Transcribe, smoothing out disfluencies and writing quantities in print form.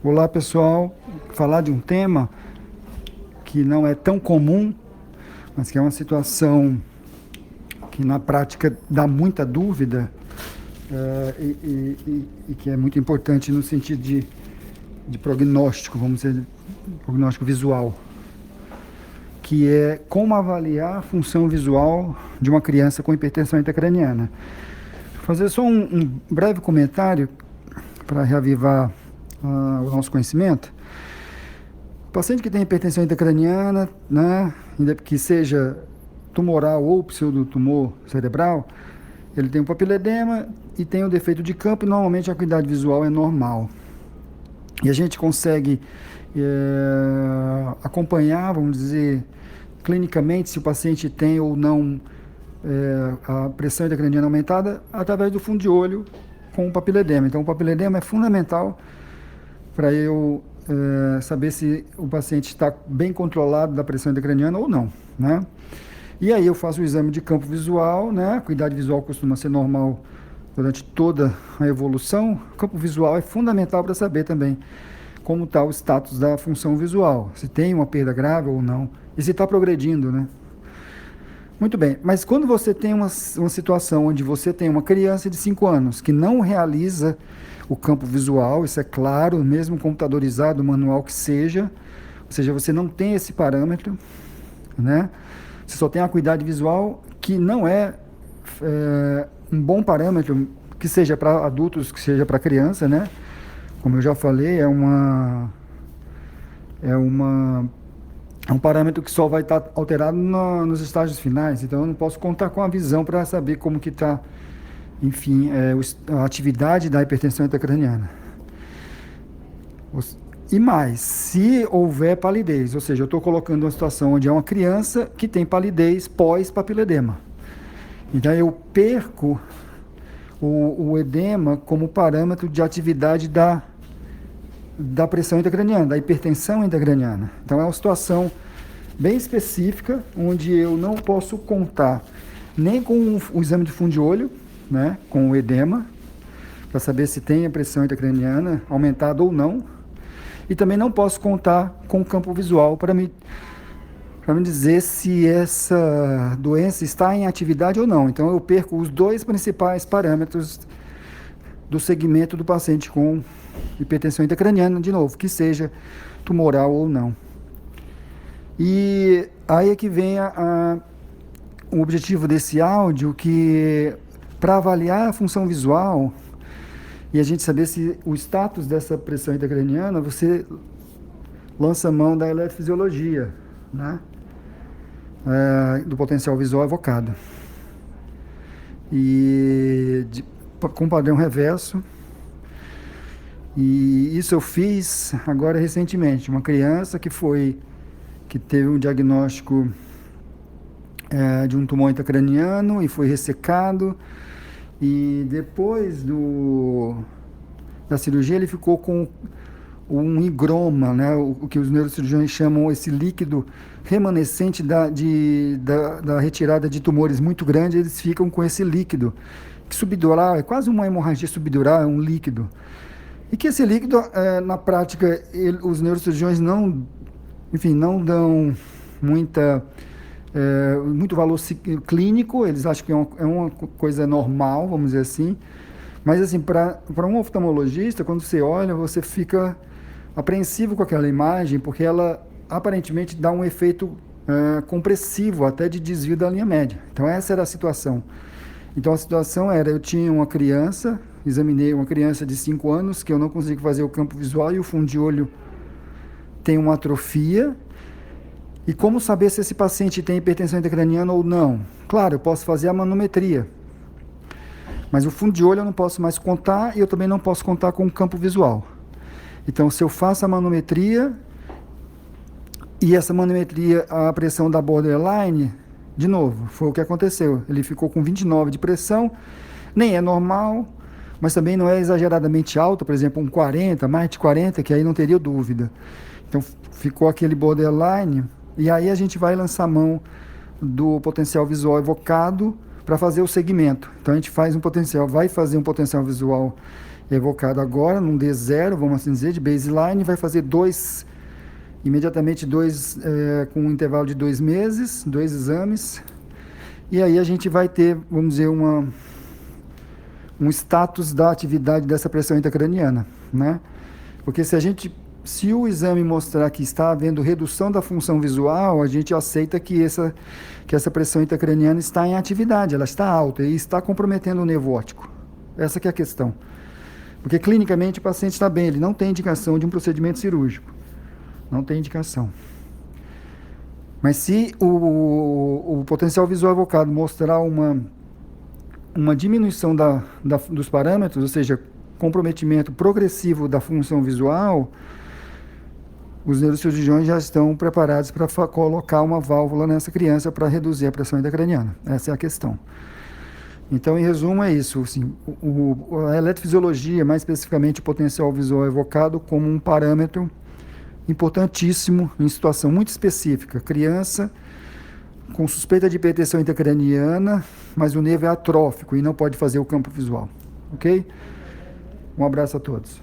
Olá pessoal, falar de um tema que não é tão comum, mas que é uma situação que na prática dá muita dúvida e que é muito importante no sentido de prognóstico, vamos dizer, prognóstico visual, que é como avaliar a função visual de uma criança com hipertensão intracraniana. Vou fazer só um breve comentário para reavivar o nosso conhecimento. O paciente que tem hipertensão intracraniana, né, que seja tumoral ou pseudotumor cerebral, ele tem um papiledema e tem um defeito de campo e normalmente a acuidade visual é normal. E a gente consegue acompanhar, vamos dizer, clinicamente se o paciente tem ou não a pressão intracraniana aumentada através do fundo de olho com o papiledema. Então o papiledema é fundamental para eu saber se o paciente está bem controlado da pressão intracraniana ou não, né? E aí eu faço o exame de campo visual, né? A acuidade visual costuma ser normal durante toda a evolução. O campo visual é fundamental para saber também como está o status da função visual, se tem uma perda grave ou não, e se está progredindo, né? Muito bem, mas quando você tem uma situação onde você tem uma criança de 5 anos que não realiza o campo visual, isso é claro, mesmo computadorizado, manual que seja, ou seja, você não tem esse parâmetro, né? Você só tem a acuidade visual, que não é um bom parâmetro, que seja para adultos, que seja para criança, né? Como eu já falei, é um parâmetro que só vai estar alterado nos estágios finais, então eu não posso contar com a visão para saber como que está, enfim, a atividade da hipertensão intracraniana. E mais, se houver palidez, ou seja, eu estou colocando uma situação onde é uma criança que tem palidez pós-papiledema. Então eu perco o edema como parâmetro de atividade da pressão intracraniana, da hipertensão intracraniana. Então é uma situação bem específica, onde eu não posso contar nem com o exame de fundo de olho, né, com o edema, para saber se tem a pressão intracraniana aumentada ou não, e também não posso contar com o campo visual para me dizer se essa doença está em atividade ou não. Então eu perco os dois principais parâmetros do segmento do paciente com hipertensão intracraniana, de novo, que seja tumoral ou não. E aí é que vem o objetivo desse áudio, que para avaliar a função visual e a gente saber se o status dessa pressão intracraniana, você lança a mão da eletrofisiologia, né? Do potencial visual evocado. E com padrão reverso. E isso eu fiz agora recentemente. Uma criança que teve um diagnóstico de um tumor intracraniano e foi ressecado. E depois da cirurgia ele ficou com um higroma, né? O que os neurocirurgiões chamam esse líquido remanescente da retirada de tumores muito grandes. Eles ficam com esse líquido subdural, é quase uma hemorragia subdural, é um líquido. E que esse líquido, na prática, os neurocirurgiões não dão muito valor clínico, eles acham que é uma coisa normal, vamos dizer assim. Mas, assim, para um oftalmologista, quando você olha, você fica apreensivo com aquela imagem, porque ela aparentemente dá um efeito compressivo, até de desvio da linha média. Então, essa era a situação. Então, a situação era, eu tinha uma criança, examinei uma criança de 5 anos, que eu não consigo fazer o campo visual e o fundo de olho tem uma atrofia. E como saber se esse paciente tem hipertensão intracraniana ou não? Claro, eu posso fazer a manometria, mas o fundo de olho eu não posso mais contar e eu também não posso contar com o campo visual. Então, se eu faço a manometria e essa manometria, a pressão da borderline, de novo, foi o que aconteceu. Ele ficou com 29 de pressão, nem é normal, mas também não é exageradamente alta, por exemplo, um 40, mais de 40, que aí não teria dúvida. Então, ficou aquele borderline, e aí a gente vai lançar a mão do potencial visual evocado para fazer o segmento. Então, a gente vai fazer um potencial visual evocado agora, num D0, vamos assim dizer, de baseline, vai fazer imediatamente dois, com um intervalo de 2 meses, 2 exames, e aí a gente vai ter, vamos dizer, um status da atividade dessa pressão intracraniana, né? Porque se o exame mostrar que está havendo redução da função visual, a gente aceita que essa pressão intracraniana está em atividade, ela está alta e está comprometendo o nervo óptico. Essa que é a questão. Porque clinicamente o paciente está bem, ele não tem indicação de um procedimento cirúrgico. Não tem indicação. Mas se o potencial visual evocado mostrar uma diminuição dos parâmetros, ou seja, comprometimento progressivo da função visual, os neurocirurgiões já estão preparados para colocar uma válvula nessa criança para reduzir a pressão intracraniana. Essa é a questão. Então, em resumo, é isso. Assim, a eletrofisiologia, mais especificamente o potencial visual evocado, como um parâmetro importantíssimo em situação muito específica. Criança com suspeita de hipertensão intracraniana, mas o nervo é atrófico e não pode fazer o campo visual. Ok? Um abraço a todos.